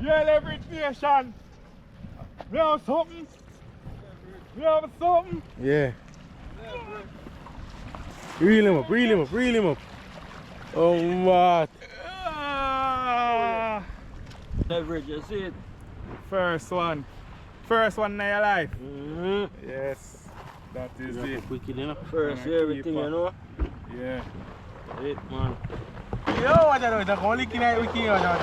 Yeah, leverage nation. We have something. We have something. Yeah. Reel him up, reel him up, reel him up. Oh, what? Leverage, you see it? First one. First one in your life. Yes. That is it. First, everything, you know? Yeah. It, man. Yo, what are you doing? Only can I wiki or not?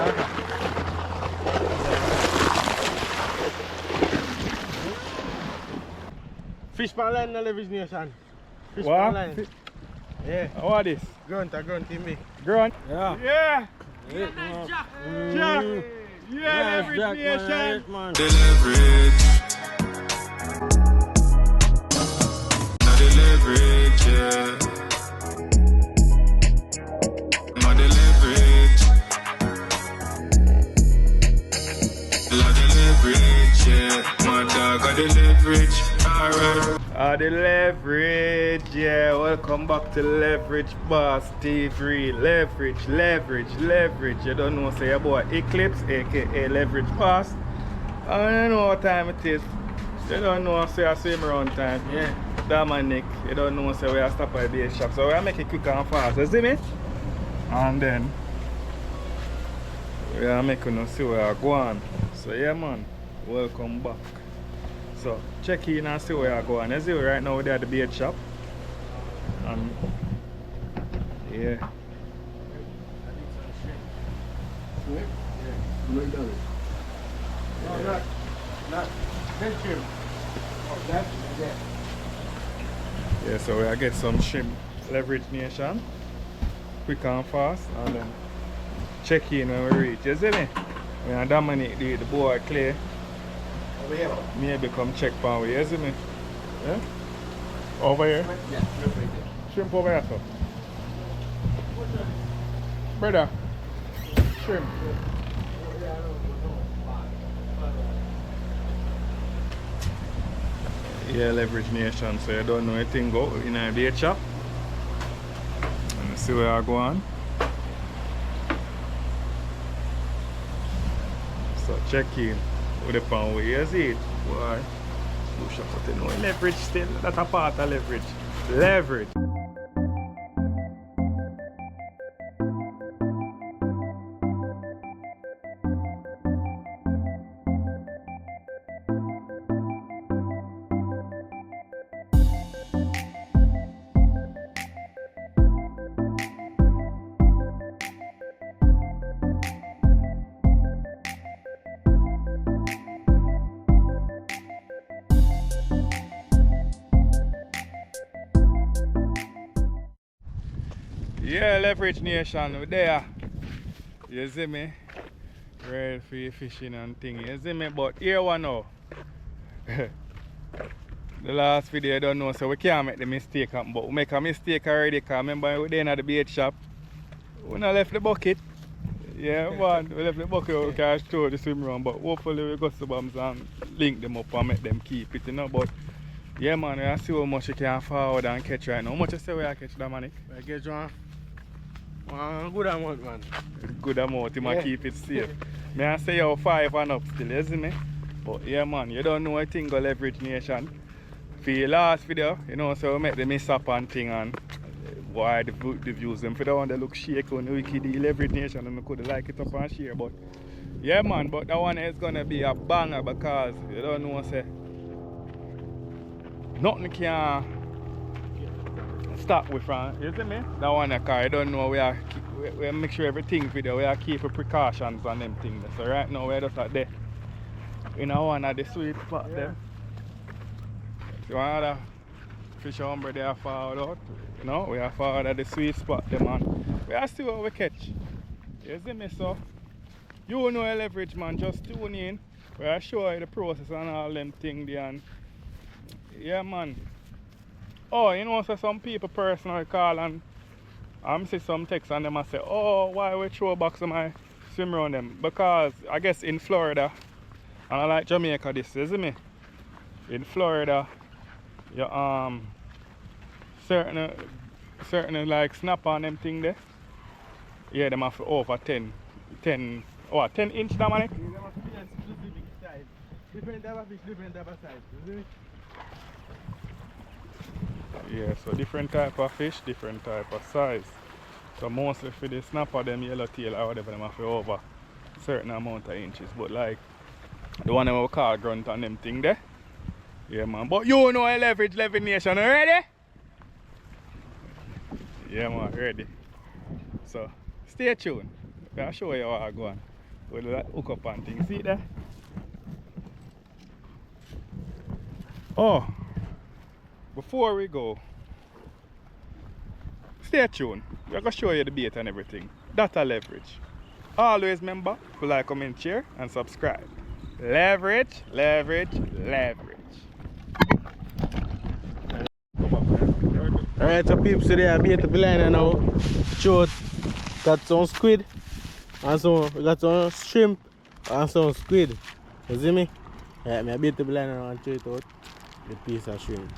Fish pan line, no leverage nation. Fish pan line. Yeah. What is this? Grunt, team me. Grunt? Yeah. Yeah. It, man. Jack. Yeah, leverage Jack, nation. man. The leverage. Not the leverage, yeah. Not the leverage. Not the leverage, yeah. My dog got the leverage. Alright. The leverage, yeah. Welcome back to Leverage Boss TV. Leverage. You don't know, say your boy Eclips, aka Leverage Boss. I don't know what time it is. You don't know, say I swim around time. Yeah. Dominic, you don't know, say we are stop at the base shop. So we are making quick and fast, you see me? And then we are making us see where I go on. So yeah, man, welcome back. So check in and see where I go on. You see right now we're at the bait shop. And yeah. No, not shrimp. Oh, that. Yeah, so we get some shrimp. Leverage nation. Quick and fast. And then check in when we reach. You see me? When Dominic do it, the boy Clay. Over here. Maybe come check for me, you see me? Yeah? Over here? Yeah, shrimp right there. Shrimp over here, sir. Brother. Shrimp. Yeah, leverage nation, so you don't know anything go in a bait shop. And see where I go on. So check in with the pound way, you see it? Boy. Push up, but you know, leverage still, that's a part of leverage. Leverage. Yeah, leverage nation, we're there. You see me? Ready for your fishing and thing. You see me? But here one now. The last video I don't know, so we can't make the mistake, but we make a mistake already because remember we there at the bait shop. We not left the bucket. Yeah, man, we left the bucket we can throw the swim around, but hopefully we got some bombs and link them up and make them keep it, you know. But yeah, man, we see how much you can forward and catch right now. How much you say we are catch, Dominic? I get one good amount, man. Good amount, you might keep it safe. May I say you're 5 and up still, isn't it? But yeah, man, you don't know a thing about leverage nation. For your last video, you know, so we make the miss up and thing and why the views them for the one that look shaky on the wiki, the leverage nation, and I could like it up and share. But yeah, man, but that one is gonna be a banger because you don't know, say nothing can stop with from, you see me? That one car, I don't know, we make sure everything video, we are keeping precautions on them things. So right now we're just at there. You know, one of the sweet spot there. So one of the fish umbre they are forward out. You know, we are forward at the sweet spot there, man. We are still what we catch. You see me? So you know a leverage, man, just tune in. We are show you the process and all them things there. And yeah, man. Oh, you know, so some people personally call and I see some text and them and say, oh, why we throw back some my swim around them? Because I guess in Florida, and I like Jamaica this, you see me? In Florida, you certain like snap on them thing there. Yeah, them have over 10 What, 10 inch Dominic? There must be a specific size. Different type of fish, different type of size. You see? Yeah, so different type of fish, different type of size. So mostly for the snapper, them yellowtail or whatever, them have to over certain amount of inches. But like the one that we call grunt and them thing there. Yeah man. But you know I leverage nation already? Yeah man, ready. So stay tuned. I'll show you how I go on. With that hook up and thing. See it there? Oh, before we go, stay tuned. We're going to show you the bait and everything. That's a leverage. Always remember to like, comment, share, and subscribe. Leverage, leverage, leverage. Alright, so peeps, today I bait the line now. Short. Got some squid. And some, we got some shrimp. And some squid. You see me? Yeah, I bait the line now and throw it out. The piece of shrimp.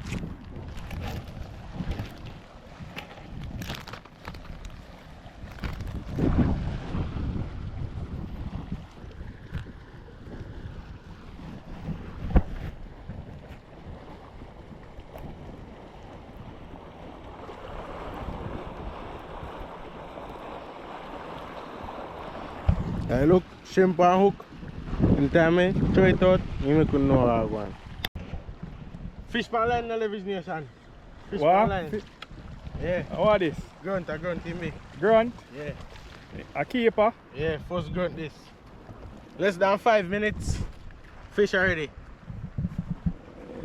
Hey, look, shrimp and hook. In time I throw it out, you make know how I go on. Fish pan line in the Leverage Nation. Fish pan line. Yeah. What is this? Grunt, a grunt in me. Grunt? Yeah. A keeper? Yeah, first grunt this. Less than 5 minutes. Fish already.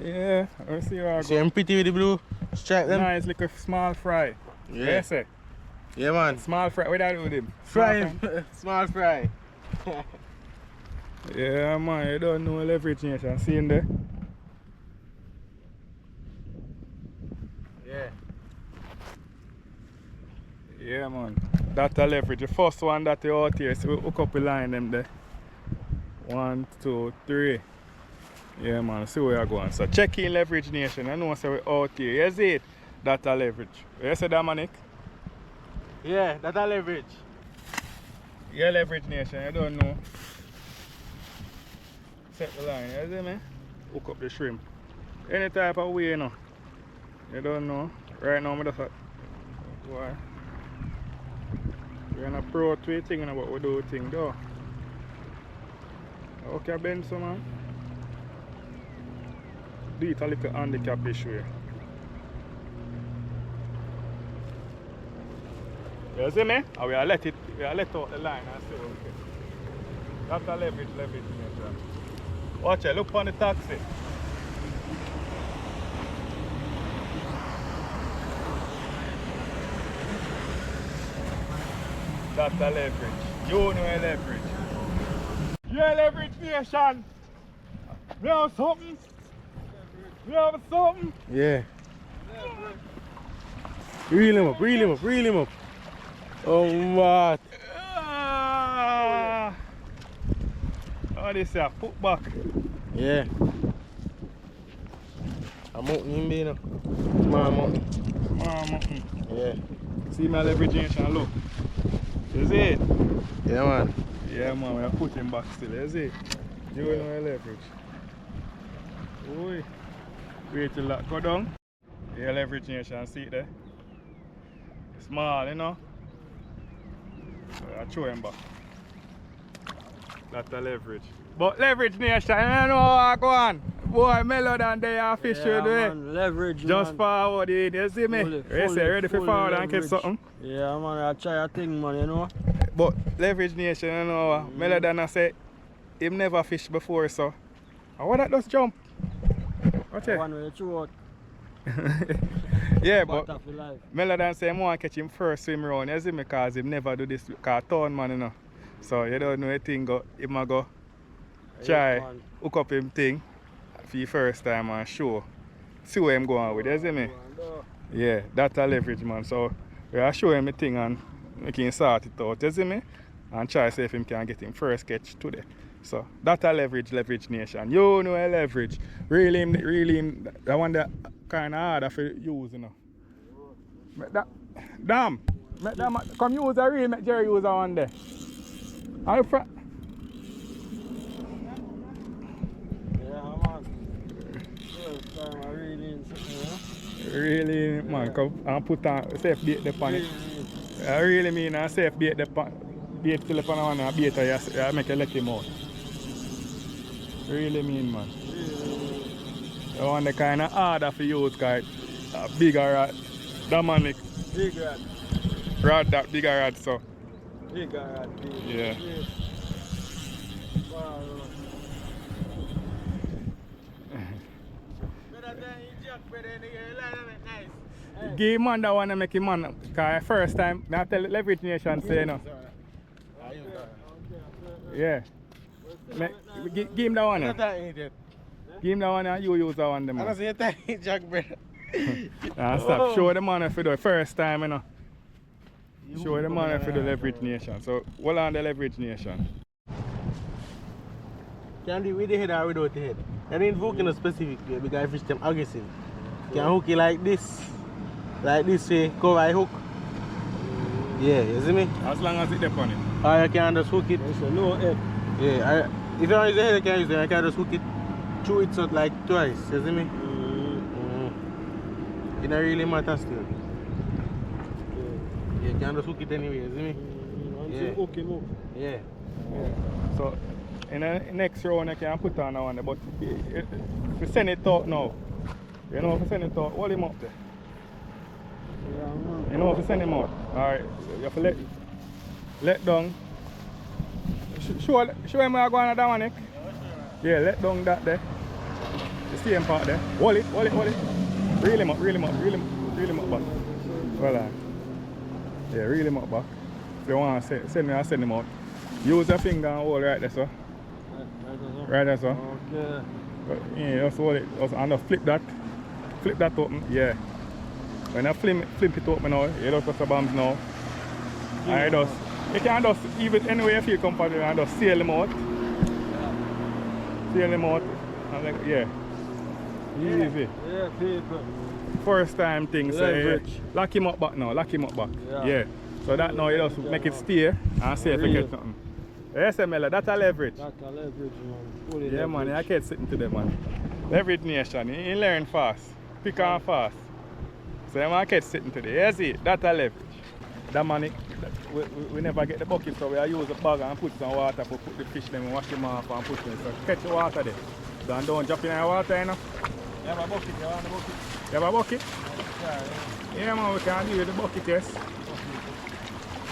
Yeah, let's see how I See go. them pretty with the blue stripe them? Nice little small fry. Yeah. Yes, sir. Yeah man. Small fry, what do I do with him? Fry Small him. Small fry. Yeah man, you don't know leverage nation. See in there? Yeah. Yeah man. That's a leverage. The first one that you out here, so we hook up the line them there. 1, 2, 3. Yeah man, see where you're going. So check in leverage nation. I know so we out here. You see it? That's a leverage. You see that Dominic? Yeah, that's a leverage. Yeah, leverage nation, you don't know. Set the line, you see me? Hook up the shrimp. Any type of way, you know. You don't know. Right now, I'm just like, why? We're in a pro 3 thing, you know, but we do thing though. Okay, Ben, so man. Do it a little handicap issue. You see me? And we are let out the line and see what we get. That's a leverage nation. Watch it, look on the taxi. That's a leverage. You know a leverage. Yeah, leverage nation. We have something. We have something. Yeah. Reel him up, reel him up, reel him up. Oh what? Oh, this is a foot back. Yeah. I'm mountain in there now. Small mountain. Small mountain. Yeah. See my leverage nation, look. You see it? Yeah man. Yeah man, we are putting back still, you see it? You know a leverage. Oi. Wait till that go down. Yeah, leverage nation, see it there? Small, you know? So I throw him back. That's a leverage. But leverage nation, you know how I go on. Boy, mellow than they are fish Yeah, with me. man, leverage, Just man. forward in, you see me? Ready for forward and catch something? Yeah, man, I try a thing, man, you know. But leverage nation, you know, mellow than I say, him never fished before, so. And what that does jump? Watch it. One way you throw out. Yeah, But but of your life. Melodan say I want to catch him first swim round, you see me, because he never do this, because town man, you know. So you don't know a thing, go, him a go try, Yeah, man. hook up him thing for the first time and show. See where I'm going with, you see me? Yeah, that's a leverage, man. So we are show him the thing and we can sort it out, you see me? And try see if him can get him first catch today. So that's a leverage nation. You know a leverage. Really, that one that kind of harder for use, you know. Make that, damn, make that, come use a reel, make Jerry use a one there. Are you time I really in something, Really, man, come and put on safe bait the pan it. Really. I really mean a safe bait the pan. Bait till the pan one and bait you make you let him out. Really mean, man. I want the kind of harder for use, guys. A bigger rod. Dominic. Big rat. Rod that bigger rod, so. Big rat. Yeah. Wow. Give man that one to make him man. Cause first time, I tell Leverage Nation say no. Yeah. Give him that one. Give him that one and you use that one. I say thank you, Jack, brother. Stop. Show the man for the first time, you know. Show the man for the Leverage Nation. So, hold on the Leverage Nation. Can do it with the head or without the head. I didn't hook in a specific way because I fish them aggressive. Can hook it like this. Like this way, cover I hook. Yeah, you see me? As long as it's there on it. Or you can just hook it. It's a no head. Yeah, if you don't use the head, you can use it. I can just hook it through it so like twice. You see me? It don't really matter still. Yeah, you can just hook it anyway, you see me? Once Yeah. you hook him up. Yeah. So, in the next round, you can put on that one, but if you send it out now, you know, if you send it out, hold him up there. Yeah, man. You know, if you send him out, alright, you have to let down. Show him where I go on that one, Nick. Yeah, let down that there. The same part there. Hold it. Reel him up back. Well, yeah, reel him up back. If you want to send me, I'll send him out. Use your finger and hold right there, so. Right there, so. Okay. Yeah, just hold it. And just flip that. Flip that open, yeah. When I flip it open now, you just put the bombs now. And you can just, even anywhere you feel comfortable, and just seal them out. Seal them out. And like, yeah. Easy. Yeah, people. First time thing, so Leverage. lock him up back now, lock him up back. Yeah. Yeah. So that now you just make it steer and see if you get something. Yes, Mela, that's a leverage. That's a leverage, man. Fully Yeah, man, I leverage. can't sit into them, man. Leverage Nation, you learn fast. Pick on fast. So you can't sit into them. You see, that's a leverage. That money, we never get the bucket, so we use a bag and put some water for put the fish them and wash them off and put them. So catch the water there. Don't jump in the water, you know. You have a bucket, you want the bucket? You have a bucket? Yeah, man, we can do the bucket, yes.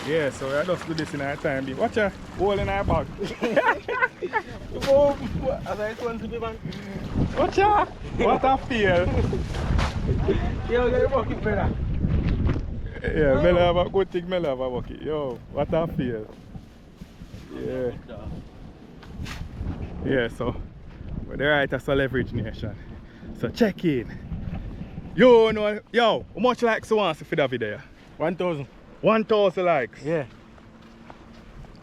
Yeah, so I just do this in our time. Watch your hole in our bag. As I want to be man. Watch out! What a feel! Yo, get your bucket, brother. Yeah, Mela have a good thing, Mela have a bucket. Yo, what a feel. Yeah. Yeah, so we're the right as a Leverage Nation. So check in. Yo, how much likes you want for the video? 1,000. 1,000 likes. Yeah.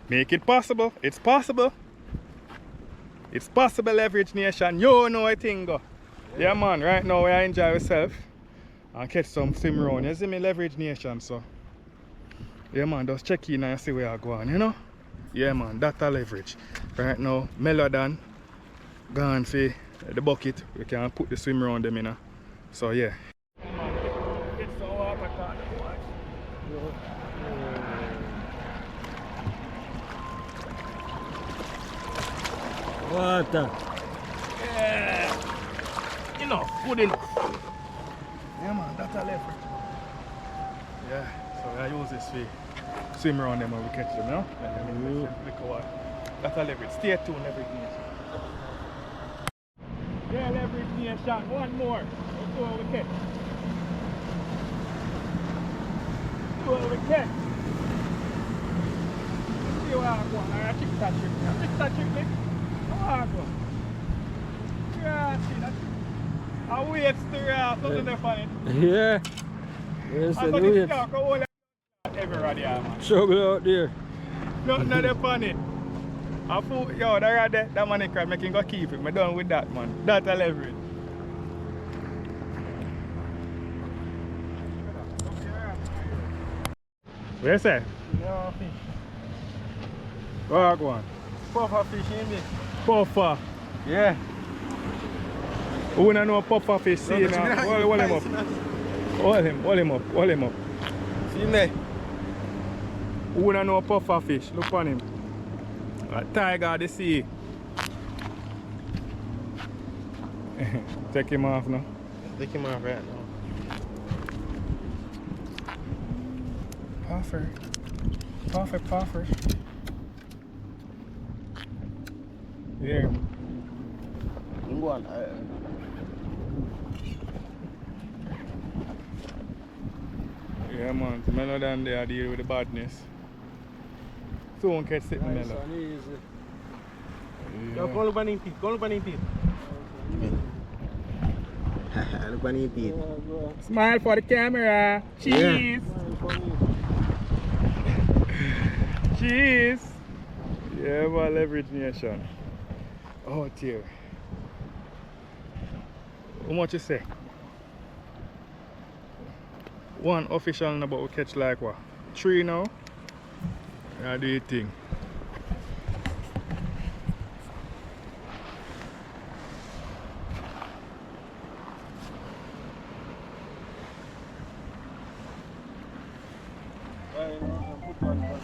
Make it possible. It's possible. It's possible, Leverage Nation. You know I think go. Yeah, man, right now we enjoy ourselves and catch some swim round. You see me, Leverage Nation, so. Yeah, man, just check in and see where I go on, you know? Yeah, man, that's a leverage. Right now, Melodon gone for the bucket. We can put the swim round them, you know? So, yeah. It's so hard to cut the boy. Water. Yeah. Enough, good enough. Yeah, man, that's a leverage. Yeah, so I use this for swim around them when we catch them, you know? Look at what. That's a leverage. Stay tuned, Leverage Nation. Yeah, Leverage Nation. One more. Let's see what we catch. See what we catch. See what I go. Alright, chick that trick. Chick that trick, Nick. How I go? Yeah, see that. I wait to something there funny. Yeah. Yes, I I thought do this it. car go all everywhere there, man. Struggle out there. Nothing there funny. I thought, yo, that money crab making go keep it. I'm done with that, man. That's a leverage. What you say? Yeah, fish. Where go on? Puffer fish in this. Puffer. Yeah. Who don't know puffer fish? See No, now. but Hold him up. Hold him up. See me? Who don't know puffer fish? Look on him. A tiger of the sea. Take him off now. Take him off right now. Puffer. Yeah. Go on. Yeah man, the Mellow down there deal with the badness. Soon catch it Nice Mellow. and easy. Yo, go look on him teeth. Look on him teeth. Go. Smile for the camera. Cheese. Smile for me. Cheese. Yeah, man, leverage nation. Oh dear. How much you say? One official number we catch like what? 3 now? Yeah, do you think? Put one for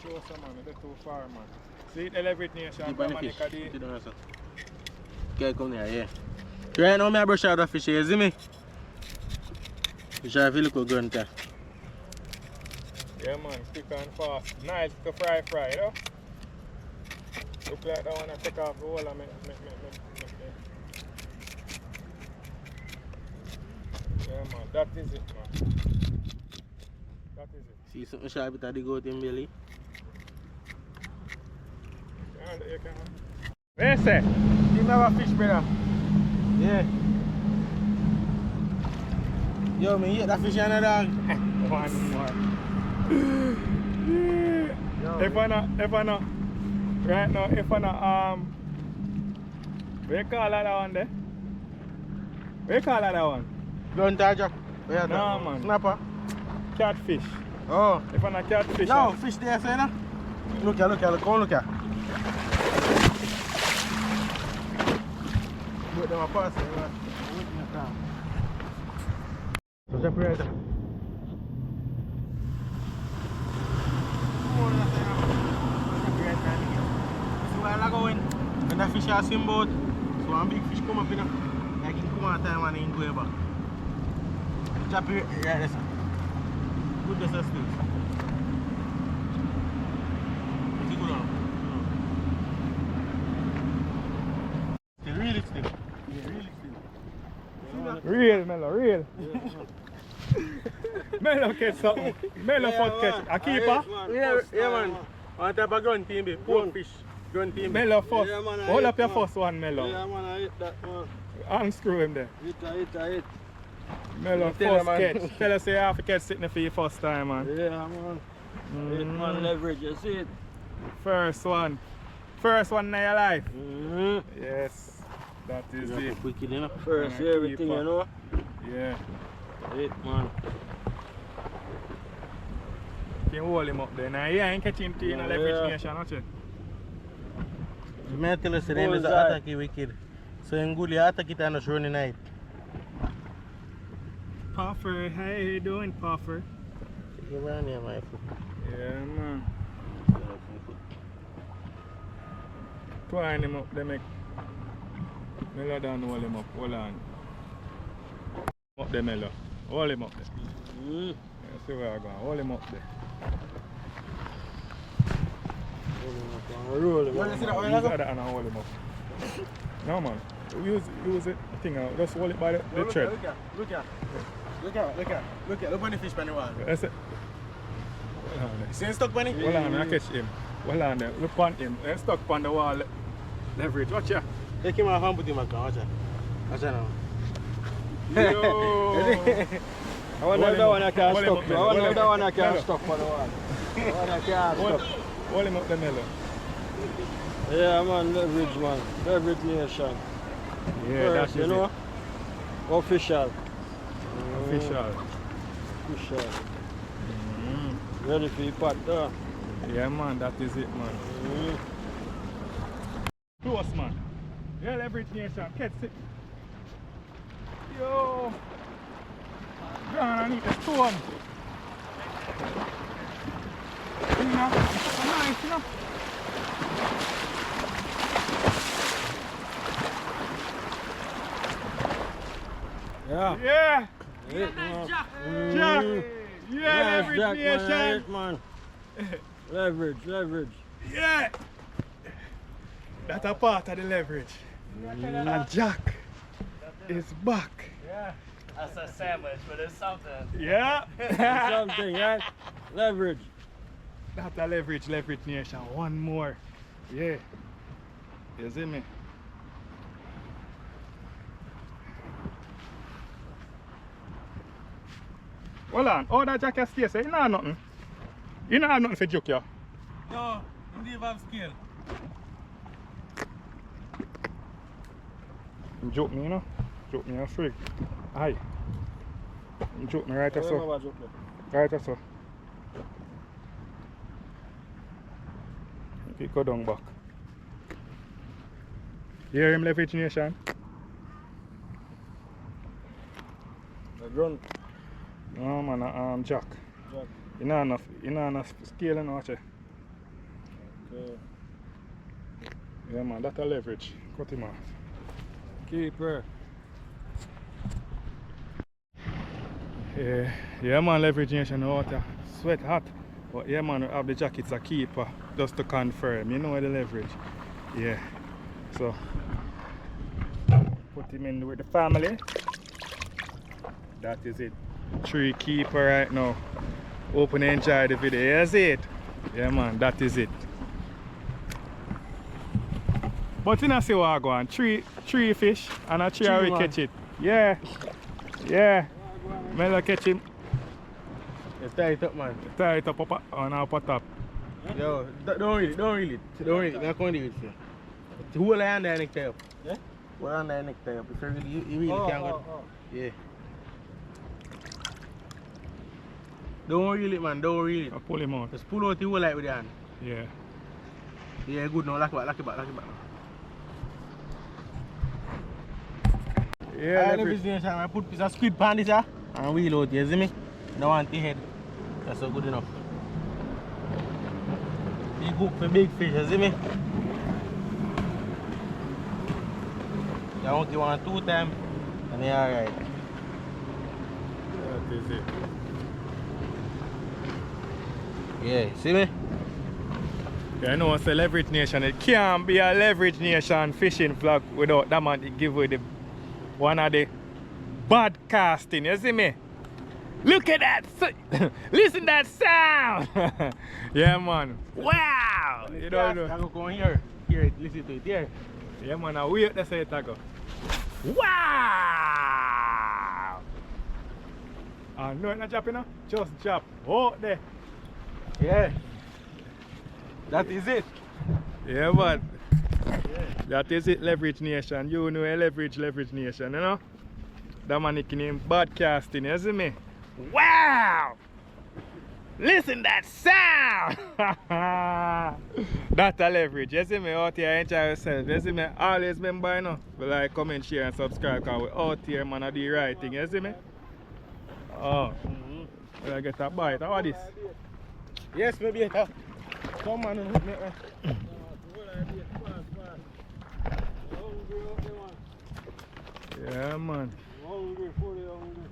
Closer, man. They're too far, man. See the leverage nation. Keep on the fish. Put it down, sir. Okay, come here, yeah. Right now, I brush out the fish, you see me? You try to look a gun there. Yeah, man. Quick and fast. Nice to fry, you know? Look like that one I take off the whole of me. Yeah, man. That is it, man. That is it. See something sharp with the goat in belly. Where say? Give me our fish, brother. Yeah. Yo, me eat that fish and a dog. One more. Yo, If I not, right now, if I not, where you call that one there? Where you call that one? Gun target. Nah, man. Snapper. Catfish. Oh. If I not catfish. Yo, fish there, so you know? Look here, come on, look here. Look, them are passing, right? So jump right there. Come on, jump right there. See where I go in? When the fish are swim boat, so one big fish come up, you know? Like he come out time and he go back. Jump right there, sir. Good this still. Real, Mellow, real. Mellow catch something. Mellow first catch. A keeper? Yeah, man. One type of gun team, pork fish. Gun team. Mellow first. Yeah, man, I Hold hit, up your man. first one, Mellow. Yeah, man, I hit that one. Unscrew him there. Hit. Mellow Tell first her, man. catch. Tell us you have to catch sitting for your first time, man. Yeah, man. Hit, man, leverage, you see it? First one. First one in your life. Mm-hmm. Yes. That is it. Wicked, you know? First, Man, everything, keeper. you know? Yeah. Hit, man. You can hold him up there. Now, yeah, I ain't catching him to in a leverage nation, not you? I tell you, the name is attack wicked. So in good, you attack it and just run the night. Puffer, how you doing, Puffer? You run here, my foot. Yeah, man. Twine him up, they make. Mellow down, hold him up, hold on. Up there, Mellow. Hold him up there. Mm. Yeah, see where I go. Hold him up there. Roll him. You want to see that one, Use Lago? that and hold him up. No, man. Use it. Thing out. Just hold it by the thread. Look on the fish pan the wall. That's it. Hold on there. See him stuck, Penny? Hold on, I catch him. Hold on there. Look on him. He's stuck on the wall. Leverage. Watch ya. Take him off and put him back on, watch it. Watch it now. Yo. I wonder if that one I can Hold him stop. up, I wonder Mello. if that one I can Mello. stop for the one. That one I can Hold, stop. hold him up the mellow. Yeah, man, leverage, man. Leverage nation. Yeah, First, that's you know? Official. Official. Official. Ready for your pot, though. Yeah, man, that is it, man. Close, man. Yeah, leverage nation. Catch it. Yo. Ground underneath the stone. You know, it's nice, you know. Yeah. Yeah. Hit, man. Jack. Yeah, Nice leverage jack, nation. man. Hit, man. Leverage, leverage. Yeah. That's a part of the leverage. And Jack is back. Yeah. That's a sandwich, but it's something. Yeah. Something, right? Leverage. That's a leverage nation. One more. Yeah. You see me? Hold on. Oh, that Jack has stay. Say, you know nothing. You know nothing for joke, yeah. No, you don't have skill. Joke me, you know. Joke me, I'm free. Aye. Joke me right there, so. Right there, so. He go down back. You hear him, leverage nation? The grunt. No man, Jack. Jack. You know enough scale and watch it. Okay. Yeah man, that's a leverage. Cut him off. Keeper. Yeah man, leverage nation water. Sweat hot. But yeah man, we have the jackets a keeper just to confirm. You know the leverage. Yeah. So put him in with the family. That is it. 3 keeper right now. Open and enjoy the video. You see it? Yeah man, that is it. But you know see what I go on. 3 fish and a 3 Three, we man. catch it. Yeah. Yeah. Mello catch him. You tie it up, man. Tie it up on our top. Yo, don't reel it. I'm not going to do it for you. The whole hand there neck tie up. Yeah? Whole hand there neck tie up. If you really can't go. Yeah. Don't reel it, man. Don't reel it. I pull him out. Just pull out the whole light with your hand. Yeah. Yeah, good now. Lock it back. Yeah, I leverage. business I put piece of squid pan this and wheel out, you see me? Don't want the head. That's not good enough. Big hook for big fish, you see me? You want to one 2 times and you're alright. That is it. Yeah, see me? Yeah, I know it's a leverage nation. It can't be a leverage nation fishing vlog without that man to give away the one of the bad casting, you see me? Look at that! Listen to that sound! Yeah man. Wow! You don't know. I go here. Hear it, listen to it here. Yeah man, I wait to say it go. Wow! No, it's not dropping now. Just drop. Oh there. Yeah. That is it. Yeah man. That is it, leverage nation. You know a leverage nation, you know? That man nickname bad casting, you see me? Wow! Listen that sound! That's a leverage, you see me? Out here enjoy yourself, you see me? Always remember, you know, like, comment, share and subscribe because we out here, man, I do the right thing, you see me? Oh, I get a bite, how are this? Yes, maybe it. Come on and hook me up. Yeah, man. Hungry, fully hungry.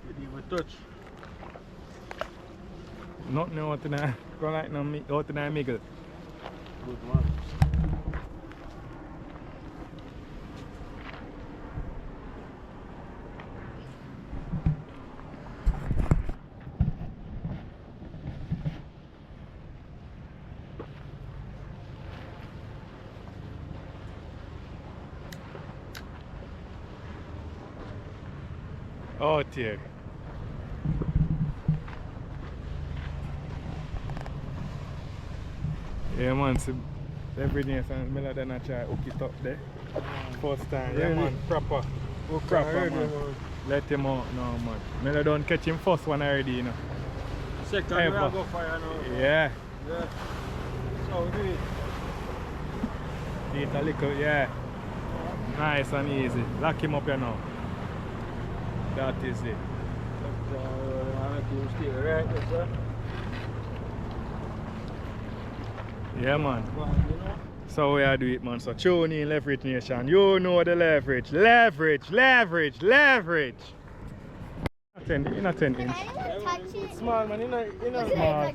You even touch. Nothing out in there, go like no out in there miggle. Good man. Out here. Yeah man, see every day and me than I try hook it up there. First time, yeah Really? man, proper. Hook Proper already, man. man. Let him out now man. Me don't catch him first one already, you know. Second, Hey, we boss. go fire now. Yeah. Yeah. So we do it. Eat a little, yeah. Nice and easy. Lock him up here now. That is it. Right, yes, sir. Yeah man. But, you know, So we are do it man. So tune in Leverage Nation. You know the leverage. Leverage, leverage, leverage. In a 10 Can inch. anyone touch it? small man, you know Small.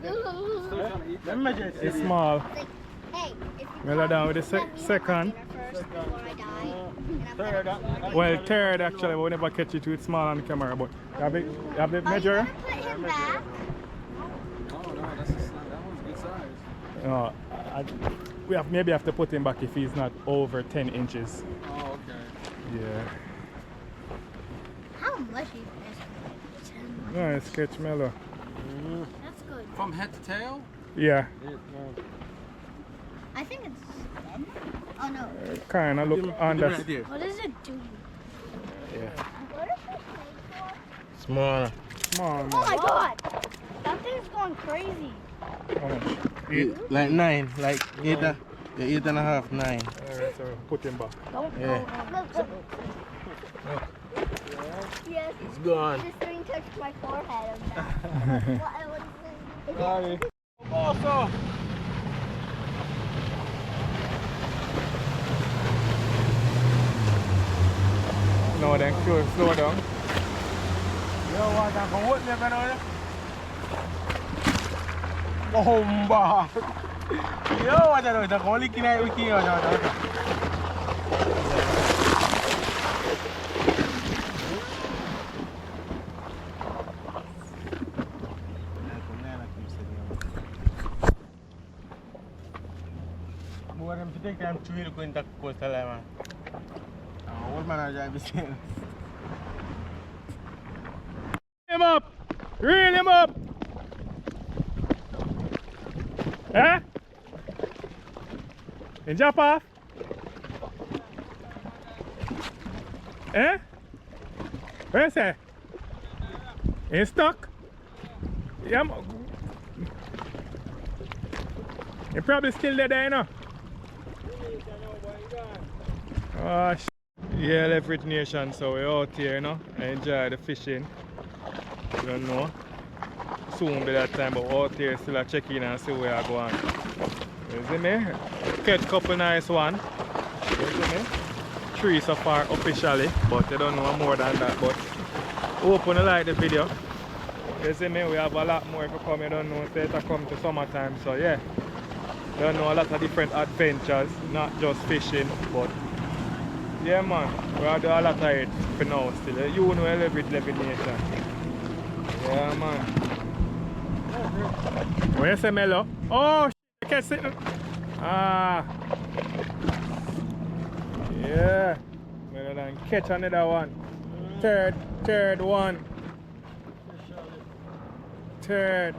let me measure it. It's small. Like, hey, if you Mellow down with the let me have my second. dinner first before I die, and I'm Third, gonna- Well, third actually, but we never catch it with small on camera. But you have the Are you measure? gonna put him back? Oh no, that's a that one's good size. No, we maybe have to put him back if he's not over 10 inches. Oh, okay. Yeah. How much is this? Nice catch, Mellow. That's good. From head to tail? Yeah, I think it's. Oh no. kind of look under. What does it do? Yeah. What is this made for? Small. Small, Oh man. my god! That thing's going crazy. How much? 8. Like 9, like 8, 8.5, 9. Alright, so put him back. Don't Yeah. Look. Yes. It's gone. This thing touched my forehead. What is this? Sorry. Also, No, then sure, slow down. you know what? I'm going to never know. Bomba! Yo, what I know? The only thing I can Boy, them to take time to really go into coastal line, man. Old man, I drive the same. Him up! Reel him up! Eh? And jump off? Eh? Where's that? In stuck? Yeah, you're probably still there, you know? Oh, yeah, Leverage Nation, so we're out here, you know. I enjoy the fishing. You don't know. Soon be that time, but we're out here still check in and see where I go on. You see me? Catch a couple nice one. You see me? 3 so far officially, but you don't know more than that. But hope you like the video. You see me? We have a lot more if you come. You don't know if it's come to summertime, so yeah. You don't know a lot of different adventures, not just fishing, but yeah man, we do a lot of it for now still. You know Leverage Nation. Yeah man. Where you say Mellow? Oh, I can't sit. Ah. Yeah. Mellow then catch another one. Third one. Third.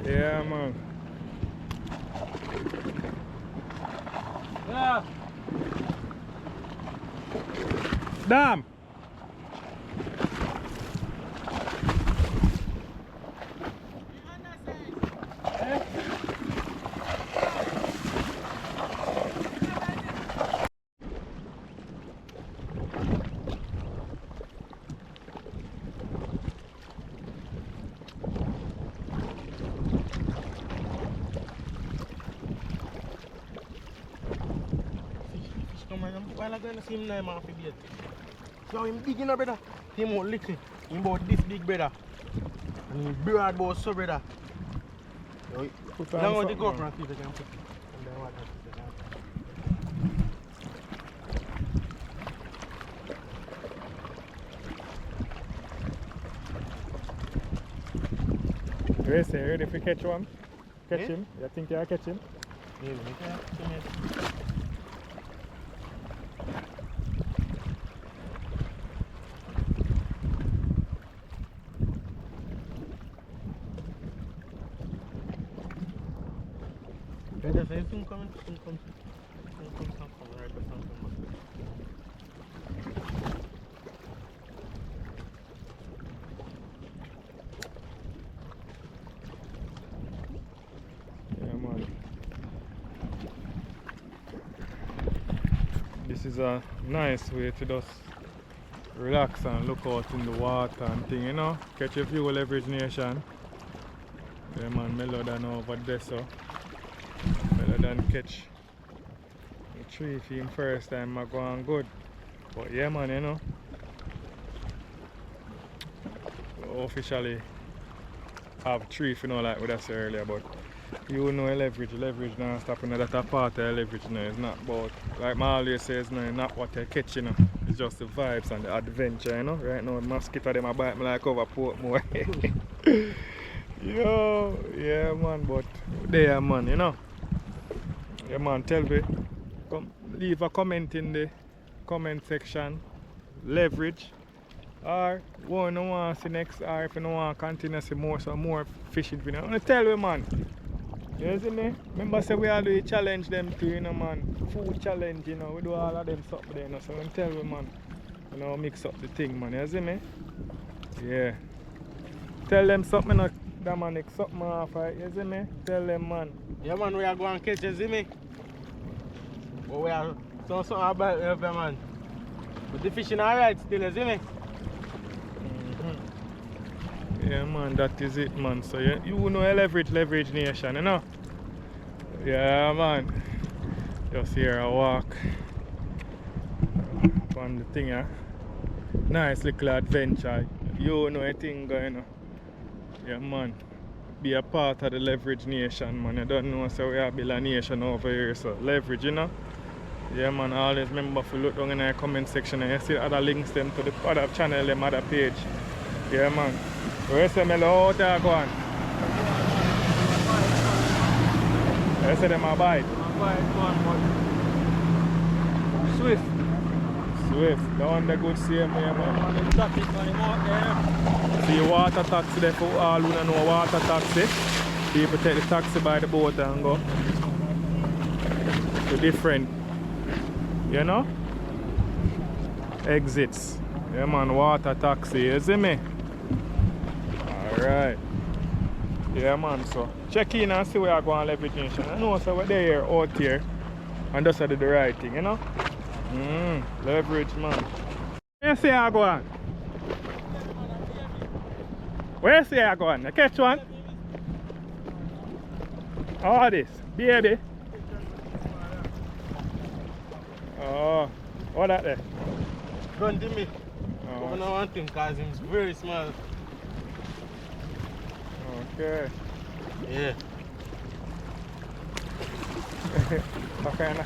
Yeah man. Yeah. Damn. While I'm going to see him now, I'm going to so him big, you know, brother. Him won't lick it. Him about this big, brother. And him broad about so, brother. So, Put now on I want to go something, for a few seconds. And then what man. Where you say, ready for catch one? Catch Yeah. him? You think you'll catch him? Maybe, okay. Yeah, so you soon come. Soon come right or something. Yeah, man. This is a nice way to just relax and look out in the water and thing, you know. Catch a few leverage nation. Yeah, man, mellow than over there, so. Mellow than catch the tree film first time, I go on good. But yeah, man, you know. We officially have tree, you know, like we said earlier, but you know leverage now stopping that a part of leverage now. It's not about, like I always say, it's not what you catch, you know. It's just the vibes and the adventure, you know. Right now the mosquito them a bite me like over Portmore. Yo, yeah man, but there man, you know. Yeah man, tell me, leave a comment in the comment section, leverage, or what you want to see next, or if you want to continue to see more fishing video. I want to tell you man, you see me? Remember say we all do challenge them too, you know man, food challenge, you know, we do all of them stuff there, you know, so I want to tell you man, you know, mix up the thing man, you see me? Yeah. Tell them something, that man, something off, right? You see me? Tell them man. Yeah man, we are going to catch, you see me? But we are something about it, man. But the fishing alright still, you see me? Yeah man, that is it man. So you know a leverage nation, you know? Yeah man. Just here a walk on the thing, yeah. Nice little adventure. You know a thing going on. Yeah man. Be a part of the leverage nation man. You don't know, so we have build a nation over here, so leverage, you know? Yeah man, always remember to look down in the comment section and you see other links them to the other channel, them other page. Yeah man. Where is the mellow out there going? I say them a bite. Swift. Swift, the one that good same way man. Traffic on him out there. See water taxi there for all who don't know water taxi. People take the taxi by the boat and go to different, you know, exits. Yeah man, water taxi, you see me? Alright. Yeah man, so check in and see where I go on leverage nation. I know so we're there out here and just do the right thing, you know? Leverage man. Where you see I go on? Where you see I go on? You catch one? All this, baby. Oh, what that there? Don't do me. Oh. I don't want him because he's very small. Okay. Yeah. Okay, nah.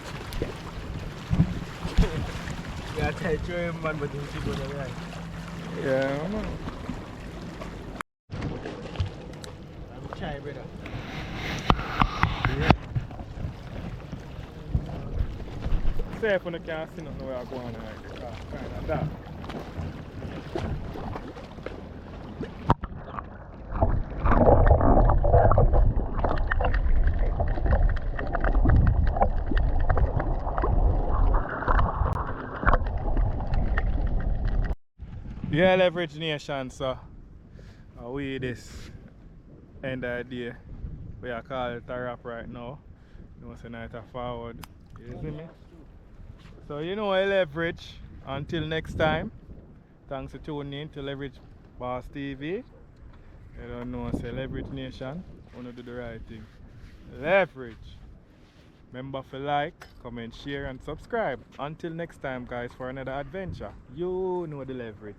Yeah, I try to show him man, but he's still going right. Yeah, I know. I'm trying, brother. Yeah. Safe when you can't see nothing where I go on like the car, kind of dark. Yeah, leverage nation, so we this end of the day. We are call it a wrap right now. You know, it's a night of forward. You see me? So you know, I leverage. Until next time, thanks for tuning in to Leverage Boss TV. You don't know, say Leverage Nation. Wanna do the right thing. Leverage. Remember to like, comment, share, and subscribe. Until next time, guys, for another adventure. You know the leverage.